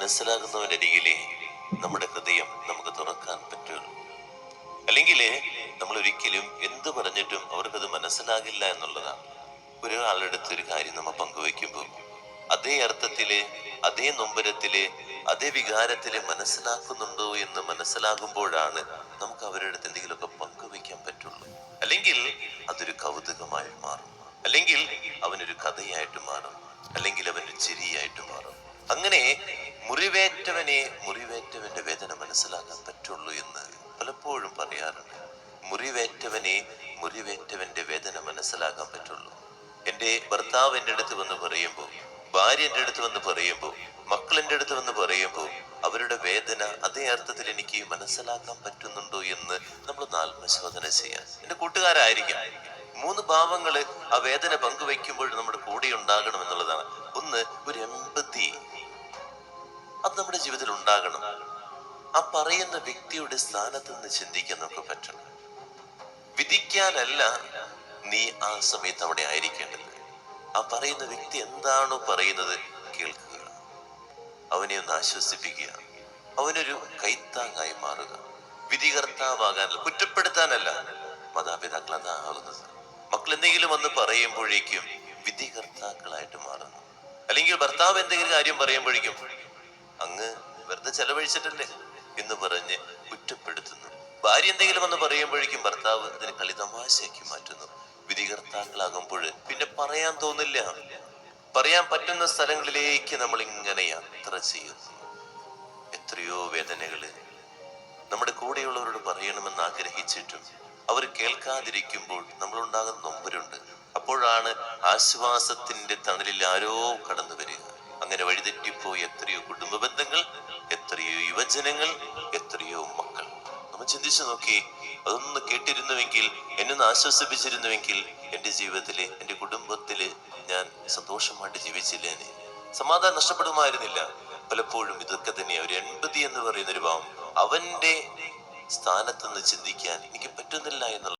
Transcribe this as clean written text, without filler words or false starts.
മനസ്സിലാകുന്നവരരികിലേ നമ്മുടെ ഹൃദയം നമുക്ക് തുറക്കാൻ പറ്റുള്ളൂ. അല്ലെങ്കിൽ നമ്മൾ ഒരിക്കലും എന്ത് പറഞ്ഞിട്ടും അവർക്കത് മനസ്സിലാകില്ല എന്നുള്ളതാണ്. ഒരാളുടെ അടുത്തൊരു കാര്യം നമ്മൾ പങ്കുവെക്കുമ്പോൾ അതേ അർത്ഥത്തില്, അതേ നൊമ്പരത്തില്, അതേ വികാരത്തില് മനസ്സിലാക്കുന്നുണ്ടോ എന്ന് മനസ്സിലാകുമ്പോഴാണ് നമുക്ക് അവരുടെ അടുത്ത് എന്തെങ്കിലുമൊക്കെ പങ്കുവെക്കാൻ പറ്റുള്ളൂ. അല്ലെങ്കിൽ അതൊരു കൗതുകമായി മാറും, അല്ലെങ്കിൽ അവനൊരു കഥയായിട്ട് മാറും, അല്ലെങ്കിൽ അവനൊരു ചിരിയായിട്ട് മാറും. അങ്ങനെ മുറിവേറ്റവന്റെ വേദന മനസ്സിലാക്കാൻ പറ്റുള്ളൂ എന്ന് പലപ്പോഴും പറയാറുണ്ട്. മുറിവേറ്റവന്റെ വേദന മനസ്സിലാക്കാൻ പറ്റുള്ളൂ. എൻ്റെ ഭർത്താവ് എൻ്റെ അടുത്ത് വന്ന് പറയുമ്പോൾ, ഭാര്യ എൻ്റെ അടുത്ത് വന്ന് പറയുമ്പോൾ, മക്കൾ എൻ്റെ അടുത്ത് വന്ന് പറയുമ്പോൾ അവരുടെ വേദന അതേ അർത്ഥത്തിൽ എനിക്ക് മനസ്സിലാക്കാൻ പറ്റുന്നുണ്ടോ എന്ന് നമ്മൾ ആത്മശോധന ചെയ്യാം. എൻ്റെ കൂട്ടുകാരായിരിക്കാം. 3 ഭാവങ്ങള് ആ വേദന പങ്കുവെക്കുമ്പോൾ നമ്മുടെ കൂടെ ഉണ്ടാകണം എന്നുള്ളതാണ്. ഒന്ന്, ഒരു എമ്പത്തി, അത് നമ്മുടെ ജീവിതത്തിൽ ഉണ്ടാകണം. ആ പറയുന്ന വ്യക്തിയുടെ സ്ഥാനത്ത് നിന്ന് ചിന്തിക്കാൻ നമുക്ക് പറ്റണം. വിധിക്കാനല്ല നീ ആ സമയത്ത് അവിടെ ആയിരിക്കേണ്ടത്. ആ പറയുന്ന വ്യക്തി എന്താണോ പറയുന്നത് കേൾക്കുക, അവനെ ഒന്ന് ആശ്വസിപ്പിക്കുക, അവനൊരു കൈത്താങ്ങായി മാറുക. വിധികർത്താവാകാനല്ല, കുറ്റപ്പെടുത്താനല്ല. മാതാപിതാക്കൾ അതാകുന്നത്. മക്കൾ എന്തെങ്കിലും വന്ന് പറയുമ്പോഴേക്കും വിധികർത്താക്കളായിട്ട് മാറുന്നു. അല്ലെങ്കിൽ ഭർത്താവ് എന്തെങ്കിലും കാര്യം പറയുമ്പോഴേക്കും അങ്ങ് വെറുതെ ചെലവഴിച്ചിട്ടല്ലേ എന്ന് പറഞ്ഞ് കുറ്റപ്പെടുത്തുന്നു. ഭാര്യ എന്തെങ്കിലും വന്ന് പറയുമ്പോഴേക്കും ഭർത്താവ് അതിന് കളിതമാശയാക്കി മാറ്റുന്നു. വിധികർത്താക്കളാകുമ്പോൾ പിന്നെ പറയാൻ തോന്നില്ല. പറയാൻ പറ്റുന്ന സ്ഥലങ്ങളിലേക്ക് നമ്മൾ ഇങ്ങനെ യാത്ര ചെയ്യുന്നു. എത്രയോ വേദനകള് നമ്മുടെ കൂടെയുള്ളവരോട് പറയണമെന്ന് ആഗ്രഹിച്ചിട്ടും അവർ കേൾക്കാതിരിക്കുമ്പോൾ നമ്മളുണ്ടാകുന്ന നൊമ്പരുണ്ട്. അപ്പോഴാണ് ആശ്വാസത്തിന്റെ തണലിൽ ആരോ കടന്നു വരിക. അങ്ങനെ വഴിതെറ്റിപ്പോയി എത്രയോ കുടുംബ ബന്ധങ്ങൾ, എത്രയോ യുവജനങ്ങൾ, എത്രയോ മക്കൾ. നമ്മൾ ചിന്തിച്ചു നോക്കി, അതൊന്ന് കേട്ടിരുന്നുവെങ്കിൽ, എന്നൊന്ന് ആശ്വസിപ്പിച്ചിരുന്നുവെങ്കിൽ എൻ്റെ ജീവിതത്തില്, എൻ്റെ കുടുംബത്തില് ഞാൻ സന്തോഷമായിട്ട് ജീവിച്ചില്ലേനെ, സമാധാനം നഷ്ടപ്പെടുമായിരുന്നില്ല. പലപ്പോഴും ഇതൊക്കെ തന്നെയാണ് ഒരു എൺപതി എന്ന് പറയുന്ന ഒരു ഭാവം. അവന്റെ സ്ഥാനത്തുനിന്ന് ചിന്തിക്കാൻ എനിക്ക് പറ്റുന്നില്ല എന്നുള്ള